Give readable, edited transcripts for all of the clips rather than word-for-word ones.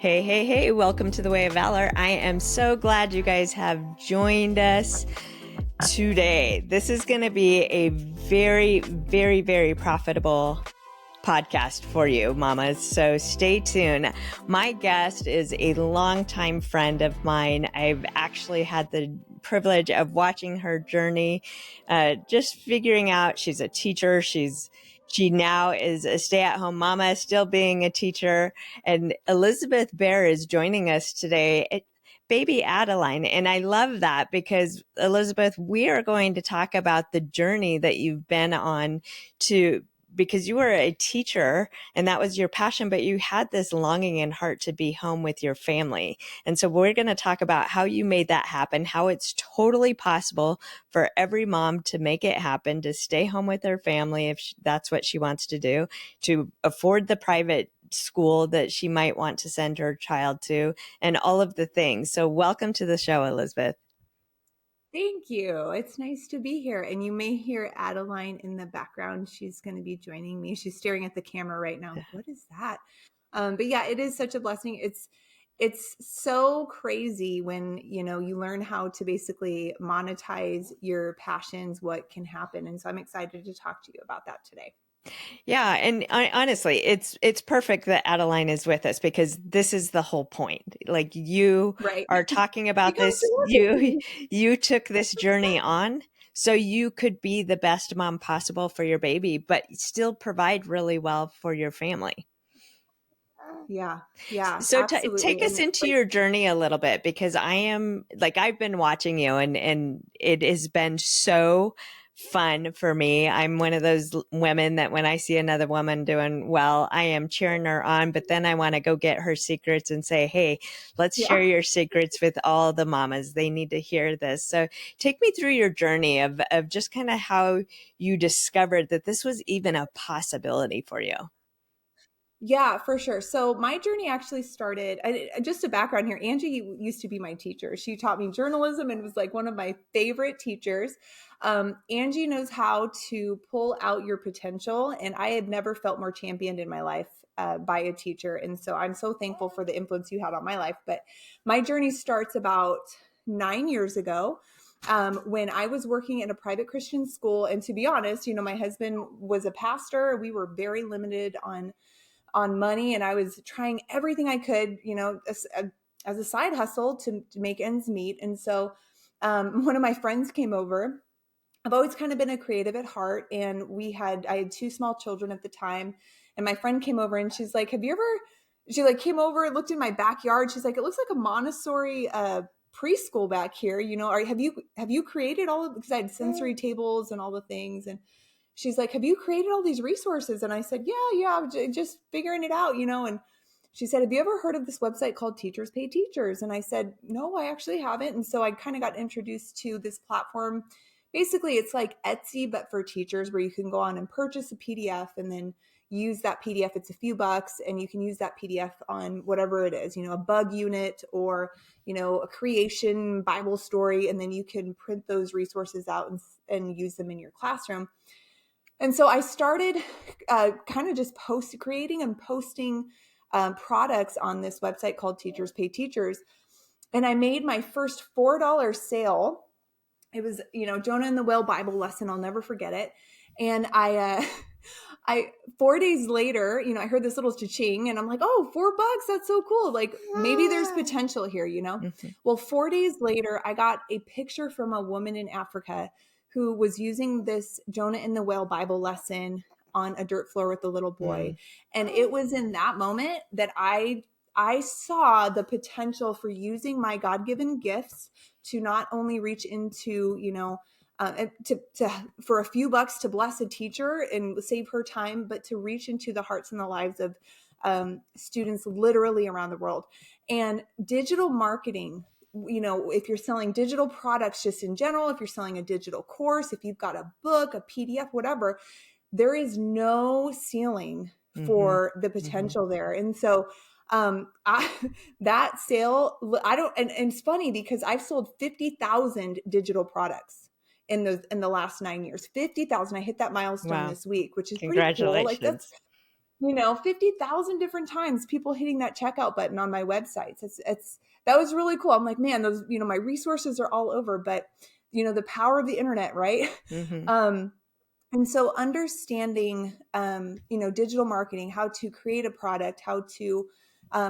Hey, hey, hey, welcome to the Way of Valor. I am so glad you guys have joined us today. This is going to be a very, very, very profitable podcast for you, mamas. So stay tuned. My guest is a longtime friend of mine. I've actually had the privilege of watching her journey, just figuring out she's a teacher. She now is a stay-at-home mama, still being a teacher. And Elizabeth Bare is joining us today. Baby Adeline. And I love that because, Elizabeth, we are going to talk about the journey that you've been on because you were a teacher and that was your passion, but you had this longing in heart to be home with your family. And so we're going to talk about how you made that happen, how it's totally possible for every mom to make it happen, to stay home with her family if that's what she wants to do, to afford the private school that she might want to send her child to, and all of the things. So welcome to the show, Elizabeth. Thank you. It's nice to be here. And you may hear Adeline in the background. She's going to be joining me. She's staring at the camera right now. What is that? But yeah, it is such a blessing. It's so crazy when, you learn how to basically monetize your passions, what can happen. And so I'm excited to talk to you about that today. Yeah. And honestly, it's perfect that Adeline is with us because this is the whole point. Like you Right. are talking about this. You took this journey on so you could be the best mom possible for your baby, but still provide really well for your family. Yeah. Yeah, So absolutely. take us And into your journey a little bit because I've been watching you and it has been so fun for me. I'm one of those women that when I see another woman doing well, I am cheering her on, but then I want to go get her secrets and say, hey, let's share your secrets with all the mamas. They need to hear this. So take me through your journey of just kind of how you discovered that this was even a possibility for you. Yeah, for sure. So my journey actually started, just a background here. Angie used to be my teacher. She taught me journalism and was like one of my favorite teachers. Angie knows how to pull out your potential. And I had never felt more championed in my life by a teacher. And so I'm so thankful for the influence you had on my life. But my journey starts about 9 years ago. When I was working in a private Christian school. And to be honest, my husband was a pastor. We were very limited on money, and I was trying everything I could, as a side hustle to make ends meet. And so one of my friends came over. I've always kind of been a creative at heart, and I had two small children at the time, and my friend came over and she's like, she like came over, looked in my backyard. She's like, it looks like a Montessori preschool back here. Have you created all of, because I had sensory tables and all the things. And she's like, have you created all these resources? And I said, yeah, just figuring it out, and she said, have you ever heard of this website called Teachers Pay Teachers? And I said, no, I actually haven't. And so I kind of got introduced to this platform. Basically, it's like Etsy, but for teachers, where you can go on and purchase a PDF and then use that PDF. It's a few bucks, and you can use that PDF on whatever it is, a bug unit or, a creation Bible story. And then you can print those resources out and use them in your classroom. And so I started kind of just creating and posting products on this website called Teachers Pay Teachers. And I made my first $4 sale. It was, Jonah and the Whale Bible lesson. I'll never forget it. And I 4 days later, I heard this little cha-ching and I'm like, oh, $4. That's so cool. Like maybe there's potential here, Mm-hmm. Well, 4 days later, I got a picture from a woman in Africa who was using this Jonah and the Whale Bible lesson on a dirt floor with the little boy. And it was in that moment that I saw the potential for using my God-given gifts to not only reach into, for a few bucks to bless a teacher and save her time, but to reach into the hearts and the lives of students literally around the world. And digital marketing, if you're selling digital products just in general, if you're selling a digital course, if you've got a book, a PDF, whatever, there is no ceiling for the potential there. And so that sale, and it's funny because I've sold 50,000 digital products in the last 9 years. 50,000. I hit that milestone this week, which is pretty cool. Like 50,000 different times people hitting that checkout button on my websites. That was really cool. I'm like, man, those, my resources are all over, but the power of the internet, right? Mm-hmm. And so understanding, digital marketing, how to create a product, how to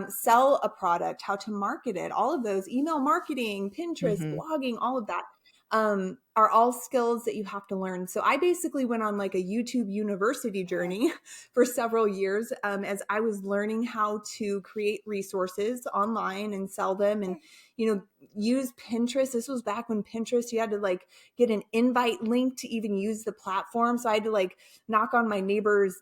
sell a product, how to market it, all of those, email marketing, Pinterest, Mm-hmm. blogging, all of that are all skills that you have to learn. So I basically went on like a YouTube university journey for several years as I was learning how to create resources online and sell them and, use Pinterest. This was back when Pinterest, you had to like get an invite link to even use the platform. So I had to like knock on my neighbor's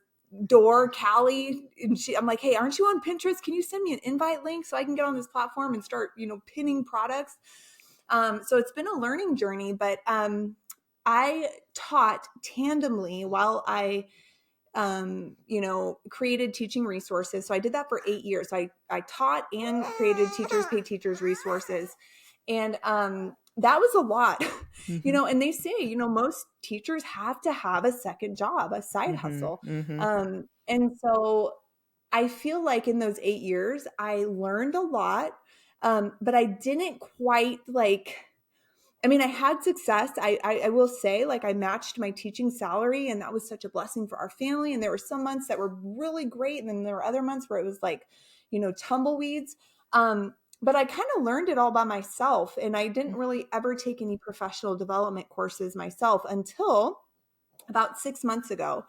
door, Callie, and I'm like, hey, aren't you on Pinterest? Can you send me an invite link so I can get on this platform and start, pinning products? So it's been a learning journey, but I taught tandemly while I created teaching resources. So I did that for 8 years. I taught and created paid teachers resources. And that was a lot, Mm-hmm. and they say, most teachers have to have a second job, a side Mm-hmm. hustle. Mm-hmm. And so I feel like in those 8 years, I learned a lot, but I didn't quite I had success. I will say, like, I matched my teaching salary, and that was such a blessing for our family. And there were some months that were really great, and then there were other months where it was like, tumbleweeds. But I kind of learned it all by myself, and I didn't really ever take any professional development courses myself until about 6 months ago.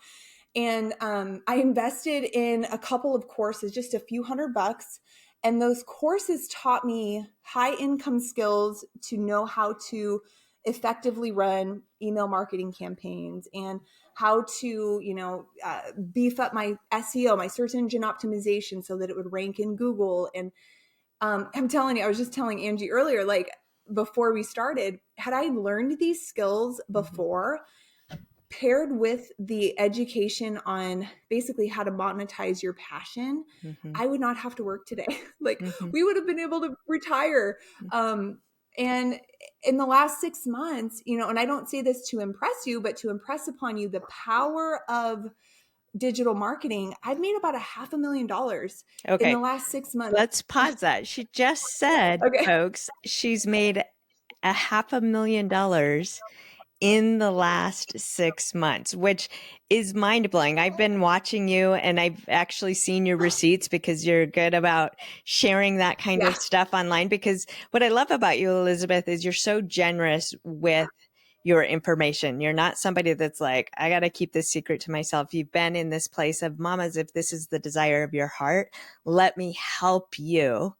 And I invested in a couple of courses, just a few $100. And those courses taught me high income skills to know how to effectively run email marketing campaigns and how to, beef up my SEO, my search engine optimization, so that it would rank in Google. And I'm telling you, I was just telling Angie earlier, like before we started, had I learned these skills before, paired with the education on basically how to monetize your passion, Mm-hmm. I would not have to work today. Like Mm-hmm. we would have been able to retire. And in the last 6 months, and I don't say this to impress you, but to impress upon you the power of digital marketing, I've made about $500,000 in Okay, the last 6 months. let's pause that. She just said, Okay. folks, she's made $500,000 in the last 6 months, which is mind blowing. I've been watching you and I've actually seen your receipts because you're good about sharing that kind Yeah. of stuff online. Because what I love about you, Elizabeth, is you're so generous with your information. You're not somebody that's like, I got to keep this secret to myself. You've been in this place of, mamas, if this is the desire of your heart, let me help you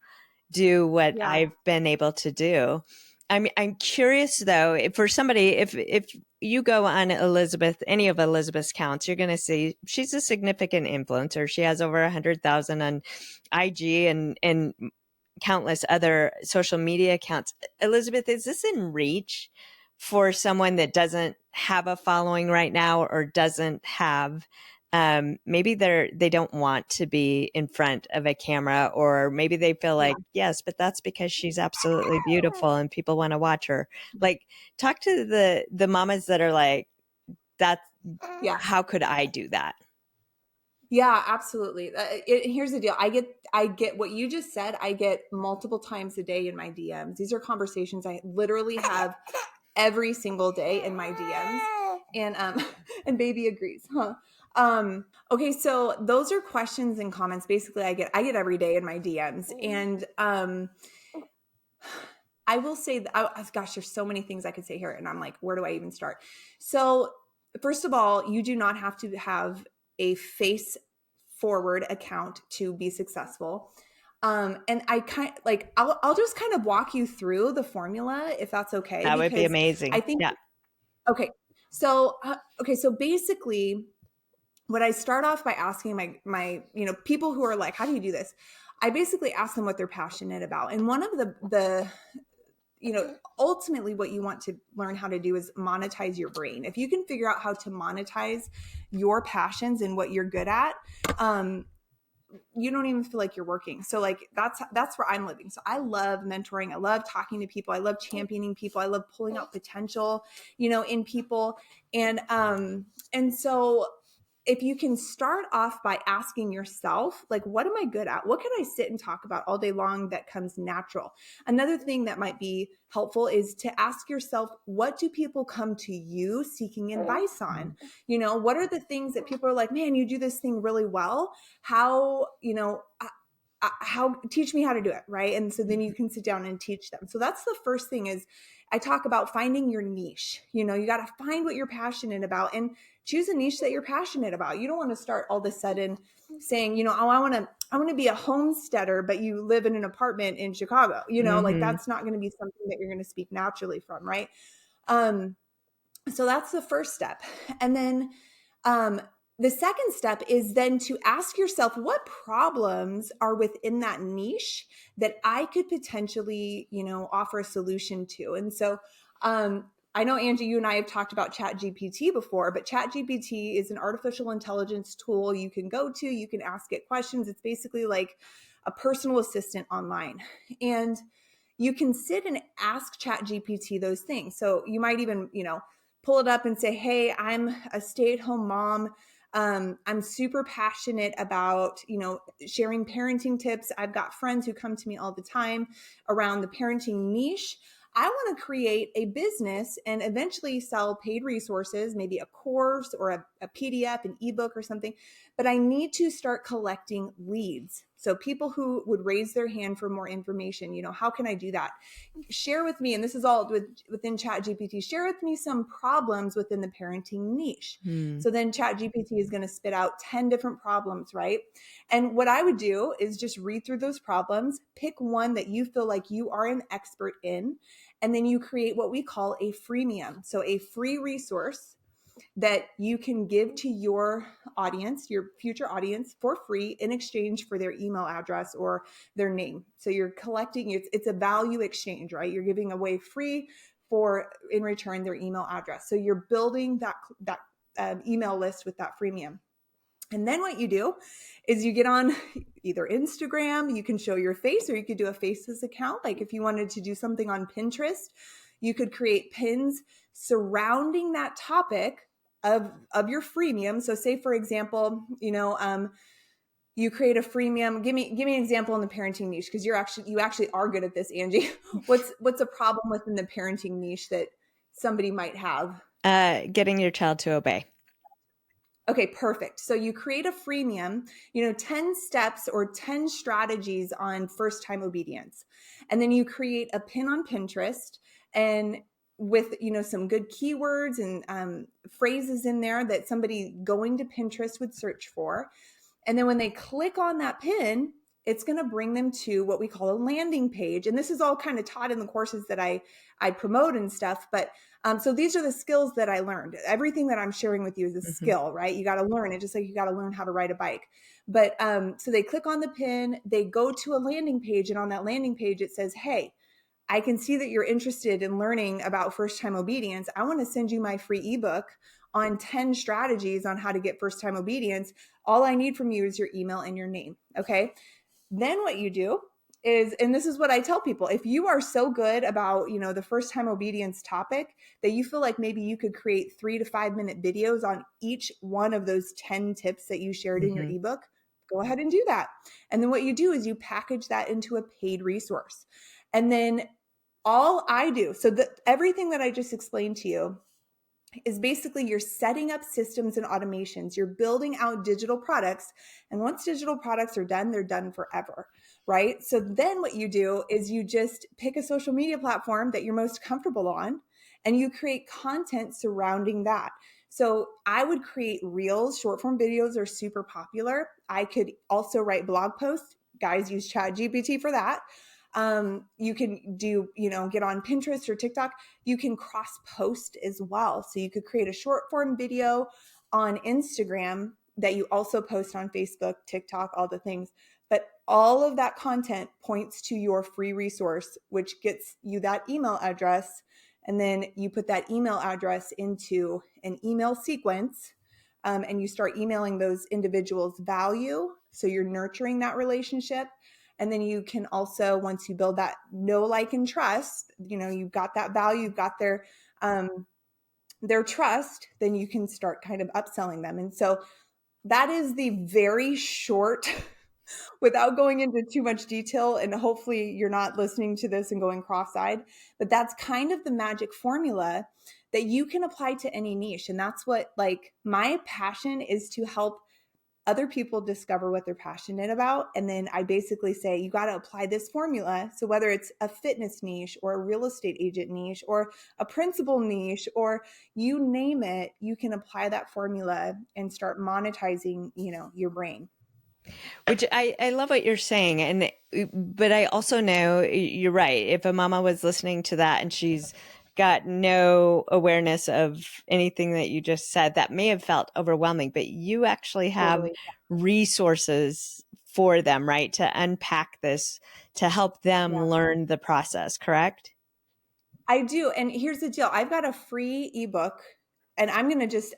do what Yeah. I've been able to do. I'm curious though, for somebody, if you go on any of Elizabeth's counts, you're going to see she's a significant influencer. She has over 100,000 on IG and countless other social media accounts. Elizabeth, is this in reach for someone that doesn't have a following right now or doesn't have maybe they don't want to be in front of a camera, or maybe they feel Yeah. like, yes, but that's because she's absolutely beautiful and people want to watch her. Like, talk to the mamas that are like, that's, Yeah. how could I do that? Yeah, absolutely. Here's the deal. I get what you just said. I get multiple times a day in my DMs. These are conversations I literally have every single day in my DMs. And and baby agrees, huh? Okay, so those are questions and comments basically I get every day in my DMs. And I will say that, gosh, there's so many things I could say here, and I'm like, where do I even start? So, first of all, you do not have to have a face forward account to be successful. And I'll just kind of walk you through the formula if that's okay, That would be because I amazing. think, Yeah. okay, so basically, what I start off by asking my people who are like, how do you do this? I basically ask them what they're passionate about, and one of the ultimately what you want to learn how to do is monetize your brain. If you can figure out how to monetize your passions and what you're good at, you don't even feel like you're working. So like that's where I'm living. So I love mentoring. I love talking to people. I love championing people. I love pulling out potential, in people. And so if you can start off by asking yourself, like, what am I good at? What can I sit and talk about all day long that comes natural? Another thing that might be helpful is to ask yourself, what do people come to you seeking advice on? What are the things that people are like, man, you do this thing really well. How, how teach me how to do it, right? And so then you can sit down and teach them. So that's the first thing is I talk about finding your niche. You got to find what you're passionate about and choose a niche that you're passionate about. You don't want to start all of a sudden saying, oh, I want to be a homesteader, but you live in an apartment in Chicago. Like that's not going to be something that you're going to speak naturally from, right? So that's the first step. And then the second step is then to ask yourself, what problems are within that niche that I could potentially, offer a solution to? And so I know, Angie, you and I have talked about ChatGPT before, but ChatGPT is an artificial intelligence tool you can go to. You can ask it questions. It's basically like a personal assistant online. And you can sit and ask ChatGPT those things. So you might even, pull it up and say, hey, I'm a stay-at-home mom. I'm super passionate about, sharing parenting tips. I've got friends who come to me all the time around the parenting niche. I want to create a business and eventually sell paid resources, maybe a course or a PDF, an ebook or something, but I need to start collecting leads. So people who would raise their hand for more information, how can I do that? Share with me, and this is all within ChatGPT, share with me some problems within the parenting niche. So then ChatGPT is going to spit out 10 different problems, right? And what I would do is just read through those problems, pick one that you feel like you are an expert in, and then you create what we call a freemium. So a free resource that you can give to your audience, your future audience, for free in exchange for their email address or their name. So you're collecting, it's a value exchange, right? You're giving away free for, in return, their email address. So you're building that email list with that freemium. And then what you do is you get on either Instagram, you can show your face, or you could do a faceless account. Like if you wanted to do something on Pinterest, you could create pins surrounding that topic of your freemium. So say, for example, you create a freemium. Give me an example in the parenting niche, because you actually are good at this, Angie. What's a problem within the parenting niche that somebody might have? Getting your child to obey. Okay, perfect. So you create a freemium, 10 steps or 10 strategies on first time obedience. And then you create a pin on Pinterest and with, some good keywords and phrases in there that somebody going to Pinterest would search for. And then when they click on that pin, it's going to bring them to what we call a landing page. And this is all kind of taught in the courses that I promote and stuff. But so these are the skills that I learned. Everything that I'm sharing with you is a skill, right? You got to learn it, just like you got to learn how to ride a bike. But so they click on the pin, they go to a landing page. And on that landing page, it says, hey, I can see that you're interested in learning about first-time obedience. I want to send you my free ebook on 10 strategies on how to get first-time obedience. All I need from you is your email and your name. Okay. Then what you do is, and this is what I tell people, if you are so good about, the first-time obedience topic that you feel like maybe you could create 3 to 5 minute videos on each one of those 10 tips that you shared in your ebook, go ahead and do that. And then what you do is you package that into a paid resource. And then all I do, so everything that I just explained to you is basically you're setting up systems and automations. You're building out digital products. And once digital products are done, they're done forever, right? So then what you do is you just pick a social media platform that you're most comfortable on, and you create content surrounding that. So I would create reels. Short form videos are super popular. I could also write blog posts. Guys use ChatGPT for that. You can do, get on Pinterest or TikTok. You can cross post as well. So you could create a short form video on Instagram that you also post on Facebook, TikTok, all the things. But all of that content points to your free resource, which gets you that email address. And then you put that email address into an email sequence, and you start emailing those individuals value. So you're nurturing that relationship. And then you can also, once you build that know, like, and trust, you've got that value, you've got their trust, then you can start kind of upselling them. And so that is the very short, without going into too much detail, and hopefully you're not listening to this and going cross-eyed, but that's kind of the magic formula that you can apply to any niche. And that's what, like, my passion is, to help other people discover what they're passionate about. And then I basically say, you got to apply this formula. So whether it's a fitness niche or a real estate agent niche or a principal niche, or you name it, you can apply that formula and start monetizing, your brain. Which I love what you're saying. But I also know you're right. If a mama was listening to that and she's got no awareness of anything that you just said, that may have felt overwhelming, but you actually have Totally. resources for them, right? To unpack this, to help them Yeah. learn the process, correct? I do. And here's the deal. I've got a free ebook, and because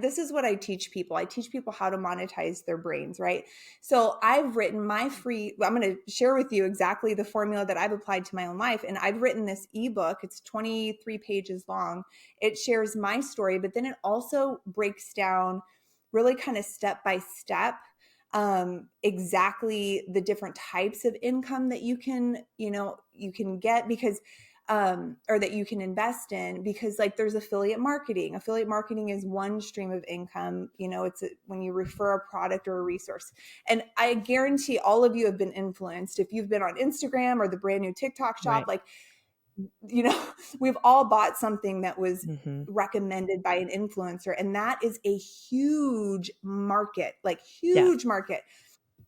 this is what I teach people. I teach people how to monetize their brains, right? So I've written I'm going to share with you exactly the formula that I've applied to my own life. And I've written this ebook. It's 23 pages long. It shares my story, but then it also breaks down really kind of step by step, exactly the different types of income that you can get, because or that you can invest in, because, like, there's affiliate marketing. Affiliate marketing is one stream of income. When you refer a product or a resource. And I guarantee all of you have been influenced. If you've been on Instagram or the brand new TikTok shop, Right. like, we've all bought something that was Mm-hmm. recommended by an influencer. And that is a huge market, like Yeah. huge market.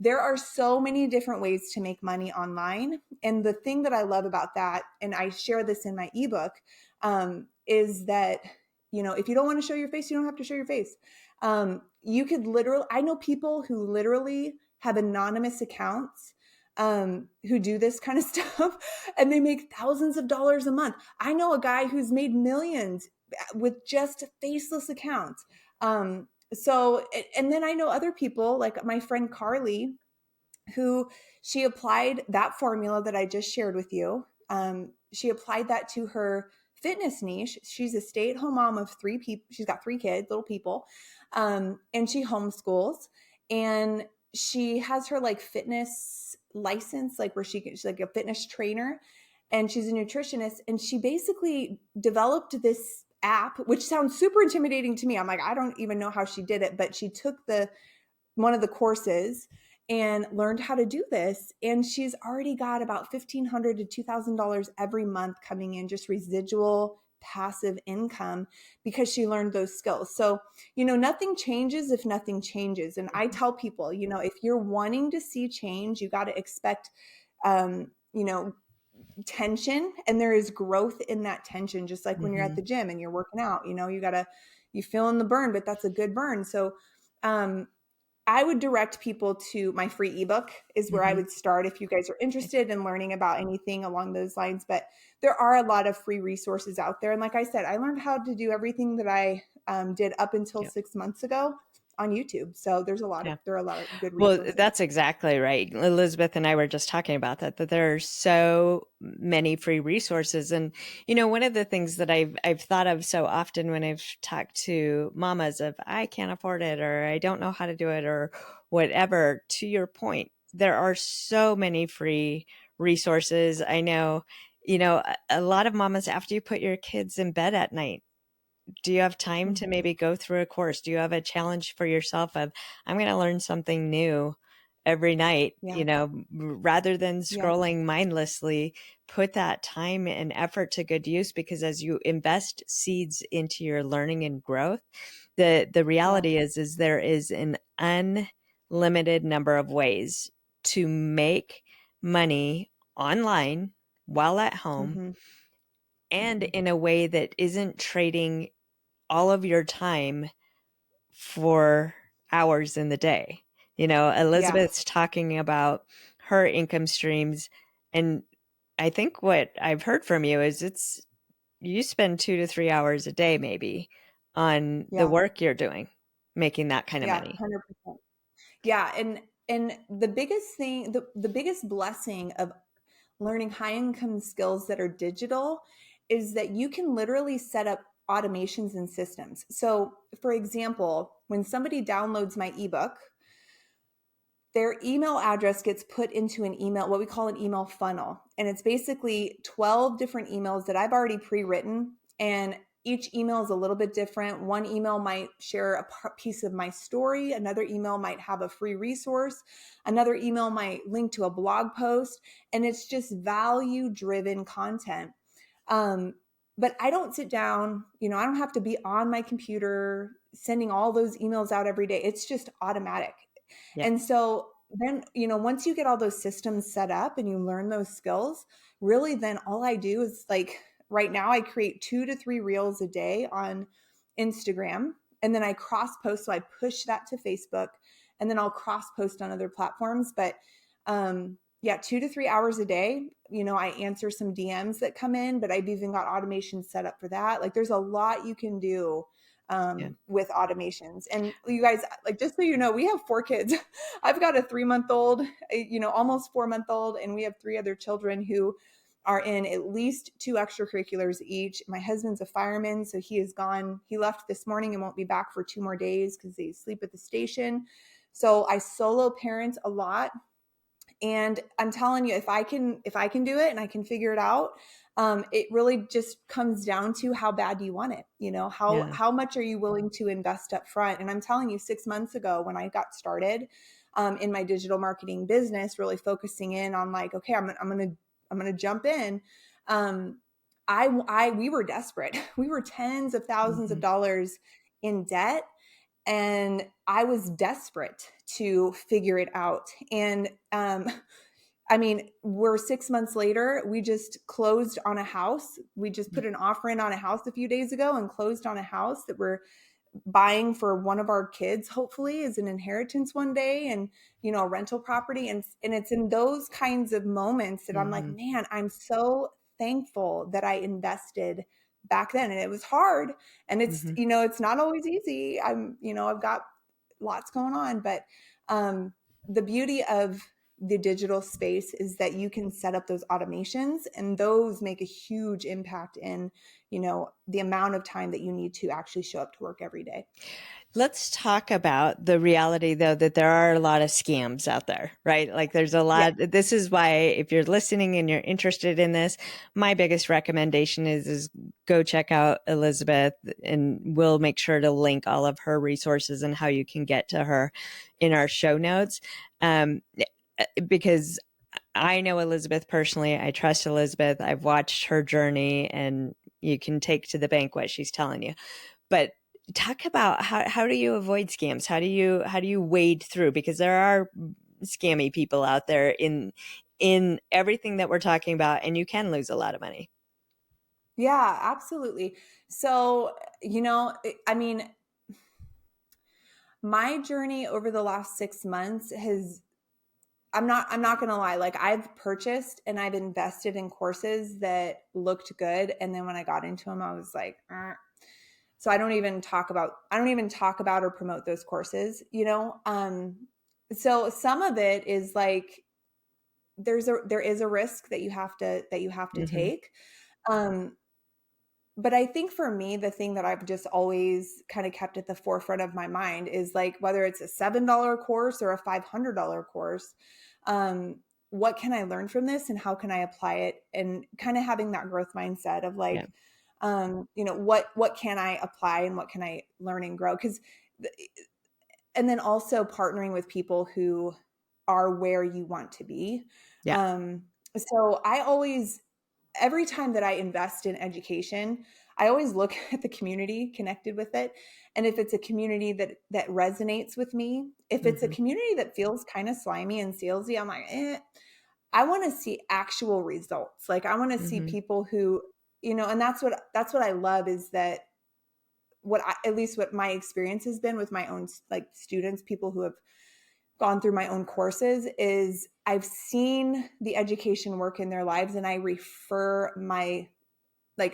There are so many different ways to make money online. And the thing that I love about that, and I share this in my ebook, is that, if you don't want to show your face, you don't have to show your face. You could literally, I know people who literally have anonymous accounts, who do this kind of stuff, and they make thousands of dollars a month. I know a guy who's made millions with just faceless accounts. So, and then I know other people, like my friend Carly, who, she applied that formula that I just shared with you. She applied that to her fitness niche. She's a stay-at-home mom of 3 people. She's got 3 kids, little people, and she homeschools. And she has her, like, fitness license, like, where she's like a fitness trainer, and she's a nutritionist. And she basically developed this app, which sounds super intimidating to me. I'm like, I don't even know how she did it, but she took one of the courses and learned how to do this. And she's already got about $1,500 to $2,000 every month coming in, just residual passive income, because she learned those skills. So, nothing changes if nothing changes. And I tell people, if you're wanting to see change, you got to expect, um, you know, tension, and there is growth in that tension. Just like when you're at Mm-hmm. the gym and you're working out, you feel in the burn, but that's a good burn. So, um, I would direct people to my free ebook, is where I Mm-hmm. would start if you guys are interested in learning about anything along those lines. But there are a lot of free resources out there. And like I said, I learned how to do everything that I did up until Yeah. 6 months ago on YouTube. So Yeah. there are a lot of good Well, resources. that's exactly right. Elizabeth and I were just talking about that there are so many free resources. And, one of the things that I've thought of so often when I've talked to mamas of, I can't afford it, or I don't know how to do it, or whatever, to your point, there are so many free resources. I know, a lot of mamas, after you put your kids in bed at night, do you have time to Mm-hmm. maybe go through a course? Do you have a challenge for yourself of, I'm going to learn something new every night, Yeah. rather than Yeah. scrolling mindlessly, put that time and effort to good use, because as you invest seeds into your learning and growth, the Yeah. reality is there is an unlimited number of ways to make money online while at home, Mm-hmm. and Mm-hmm. in a way that isn't trading all of your time for hours in the day. Yeah. Elizabeth's talking about her income streams. And I think what I've heard from you is you spend 2 to 3 hours a day, maybe, on the Yeah. work you're doing, making that kind of Yeah. money. 100%. Yeah. And the biggest thing, the biggest blessing of learning high income skills that are digital, is that you can literally set up automations and systems. So for example, when somebody downloads my ebook, their email address gets put into an email, what we call an email funnel. And it's basically 12 different emails that I've already pre-written. And each email is a little bit different. One email might share a piece of my story. Another email might have a free resource. Another email might link to a blog post. And it's just value-driven content. But I don't sit down, I don't have to be on my computer sending all those emails out every day. It's just automatic. Yeah. And so then, once you get all those systems set up and you learn those skills, really then all I do is like right now I create 2 to 3 reels a day on Instagram, and then I cross post. So I push that to Facebook, and then I'll cross post on other platforms. But yeah, 2 to 3 hours a day, I answer some DMs that come in, but I've even got automation set up for that. Like there's a lot you can do with automations. And you guys, like, just so you know, we have 4 kids. I've got a 3-month-old, almost 4-month-old, and we have 3 other children who are in at least 2 extracurriculars each. My husband's a fireman, so he is gone. He left this morning and won't be back for 2 more days because they sleep at the station. So I solo parent a lot. And I'm telling you, if I can do it and I can figure it out, it really just comes down to how bad do you want it? How much are you willing to invest up front? And I'm telling you, 6 months ago when I got started in my digital marketing business, really focusing in on like, okay, I'm gonna jump in. We were desperate. We were tens of thousands of dollars in debt. And I was desperate to figure it out. And we're 6 months later. We just closed on a house. We just put an offer in on a house a few days ago and closed on a house that we're buying for one of our kids, hopefully as an inheritance one day, and, a rental property. And it's in those kinds of moments that I'm like, man, I'm so thankful that I invested back then. And it was hard. And it's, it's not always easy. I've got lots going on, but the beauty of the digital space is that you can set up those automations, and those make a huge impact in, the amount of time that you need to actually show up to work every day. Let's talk about the reality, though, that there are a lot of scams out there, right? Like there's a lot. Yeah. This is why if you're listening and you're interested in this, my biggest recommendation is go check out Elizabeth, and we'll make sure to link all of her resources and how you can get to her in our show notes. Because I know Elizabeth personally. I trust Elizabeth. I've watched her journey, and you can take to the bank what she's telling you. But talk about how do you avoid scams? How do you wade through? Because there are scammy people out there in everything that we're talking about, and you can lose a lot of money. Yeah, absolutely. So, my journey over the last 6 months has, I'm not going to lie. Like I've purchased and I've invested in courses that looked good. And then when I got into them, I was like, so I don't even talk about or promote those courses, so some of it is like, there is a risk that you have to take. But I think for me, the thing that I've just always kind of kept at the forefront of my mind is like, whether it's a $7 course or a $500 course, what can I learn from this and how can I apply it? And kind of having that growth mindset of like, what can I apply and what can I learn and grow? And then also partnering with people who are where you want to be. Yeah. So I always, every time that I invest in education, I always look at the community connected with it. And if it's a community that resonates with me, if it's a community that feels kind of slimy and salesy, I'm like, I want to see actual results. Like I want to see people who, and that's what I love is that at least what my experience has been with my own like students, people who have gone through my own courses, is I've seen the education work in their lives, and I refer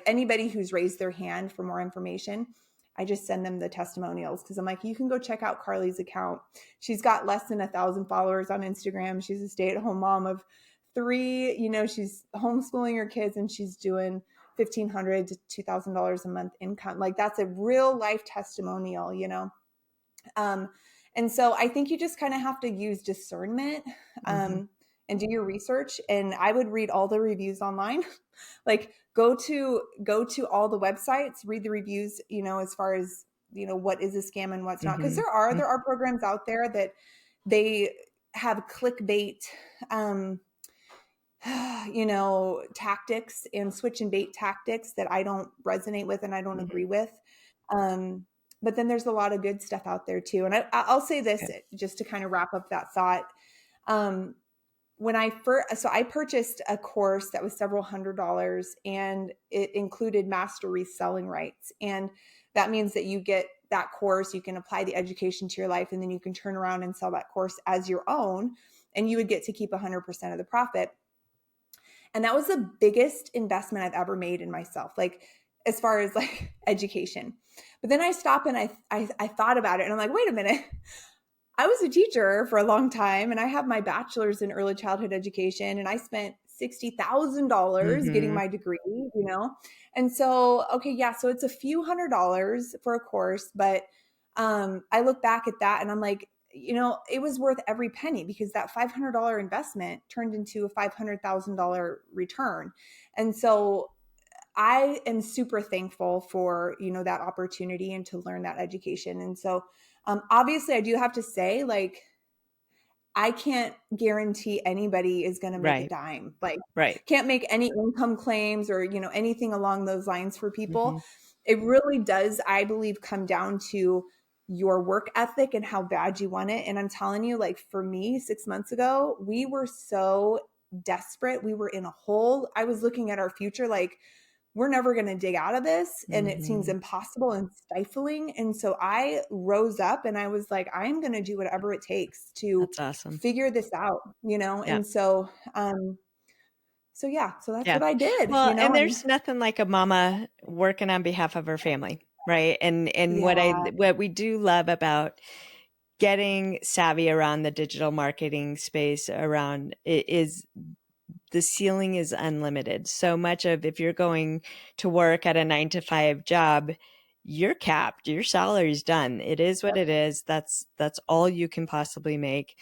anybody who's raised their hand for more information, I just send them the testimonials, because I'm like, you can go check out Carly's account. She's got less than 1,000 followers on Instagram. She's a stay-at-home mom of 3. She's homeschooling her kids, and she's doing $1,500 to $2,000 a month income. Like that's a real life testimonial, you know? And so I think you just kind of have to use discernment, and do your research. And I would read all the reviews online. Like go to all the websites, read the reviews, you know, as far as, you know, what is a scam and what's not. Because there are programs out there that they have clickbait, you know, tactics and switch and bait tactics that I don't resonate with and I don't agree with. But then there's a lot of good stuff out there too. And I'll say this just to kind of wrap up that thought. When I purchased a course that was several $100s, and it included master reselling rights. And that means that you get that course, you can apply the education to your life, and then you can turn around and sell that course as your own, and you would get to keep 100% of the profit. And that was the biggest investment I've ever made in myself, like as far as like education. But then I stopped and I thought about it, and I'm like, wait a minute. I was a teacher for a long time, and I have my bachelor's in early childhood education, and I spent $60,000 getting my degree, you know? And so, okay, yeah, so it's a few $100s for a course, but I look back at that and I'm like, you know, it was worth every penny, because that $500 investment turned into a $500,000 return. And so I am super thankful for, you know, that opportunity and to learn that education. And so, obviously I do have to say, like, I can't guarantee anybody is going to make a dime, like can't make any income claims or, you know, anything along those lines for people. It really does, I believe, come down to your work ethic and how bad you want it. And I'm telling you, like for me, 6 months ago, we were so desperate. We were in a hole. I was looking at our future, like, we're never going to dig out of this. And it seems impossible and stifling. And so I rose up and I was like, I'm going to do whatever it takes to figure this out, you know? And so, so that's what I did. Well, you know? And there's nothing like a mama working on behalf of her family. Right. And what we do love about getting savvy around the digital marketing space around it is the ceiling is unlimited. So much of, if you're going to work at a 9-to-5 job, you're capped, your salary's done. It is what it is. That's all you can possibly make.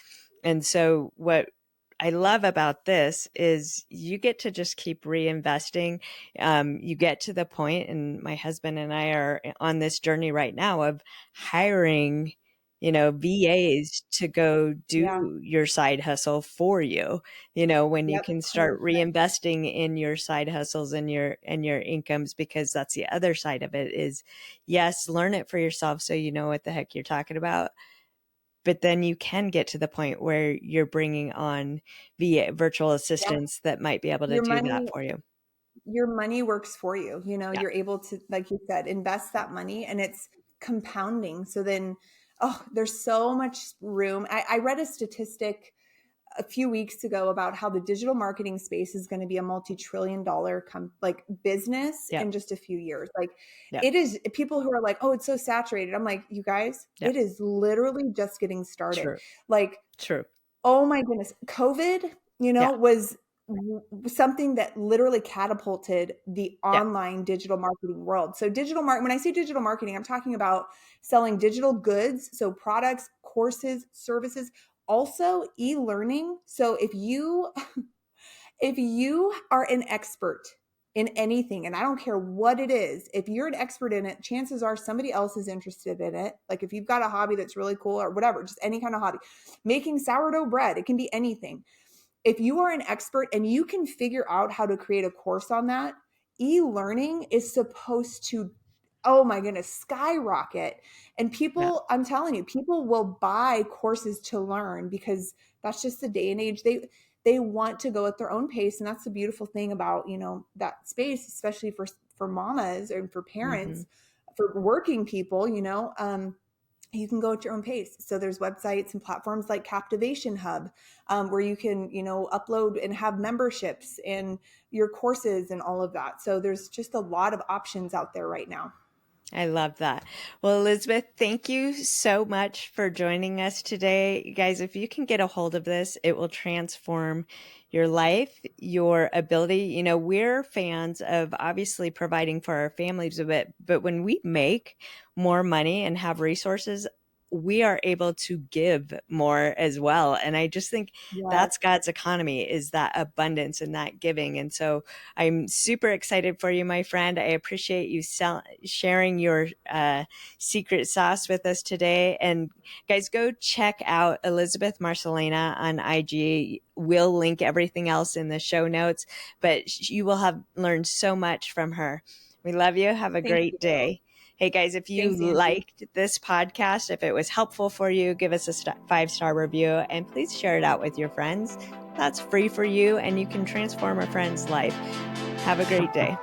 And so what I love about this is you get to just keep reinvesting. You get to the point, and my husband and I are on this journey right now of hiring, you know, VAs to go do your side hustle for you, you know, when you can start 100%. Reinvesting in your side hustles and your incomes, because that's the other side of it is, yes, learn it for yourself so you know what the heck you're talking about. But then you can get to the point where you're bringing on VA virtual assistants that might be able to do that for you. Your money works for you. You know, you're able to, like you said, invest that money, and it's compounding. So then, there's so much room. I read a statistic a few weeks ago about how the digital marketing space is going to be a multi-trillion-dollar business in just a few years. Like it is, people who are like, oh, it's so saturated. I'm like, you guys, it is literally just getting started. Oh my goodness. COVID, you know, was something that literally catapulted the online digital marketing world. So when I say digital marketing, I'm talking about selling digital goods. So products, courses, services, also e-learning. So if you are an expert in anything, and I don't care what it is, if you're an expert in it, chances are somebody else is interested in it. Like if you've got a hobby that's really cool or whatever, just any kind of hobby, making sourdough bread, it can be anything. If you are an expert and you can figure out how to create a course on that, e-learning is supposed to, oh my goodness, skyrocket. And people, I'm telling you, people will buy courses to learn, because that's just the day and age. They want to go at their own pace. And that's the beautiful thing about, you know, that space, especially for mamas and for parents, for working people, you know, you can go at your own pace. So there's websites and platforms like Captivation Hub, where you can, you know, upload and have memberships and your courses and all of that. So there's just a lot of options out there right now. I love that. Well, Elizabeth, thank you so much for joining us today. You guys, if you can get a hold of this, it will transform your life, your ability. You know, we're fans of obviously providing for our families a bit, but when we make more money and have resources, we are able to give more as well. And I just think Yes. that's God's economy, is that abundance and that giving. And so I'm super excited for you, my friend. I appreciate you sharing your secret sauce with us today. And guys, go check out Elizabeth Marcelena on IG. We'll link everything else in the show notes, but you will have learned so much from her. We love you. Have a Thank great you. day. Hey guys, if you Thanks, Angie. liked this podcast, if it was helpful for you, give us a 5-star review and please share it out with your friends. That's free for you and you can transform a friend's life. Have a great day.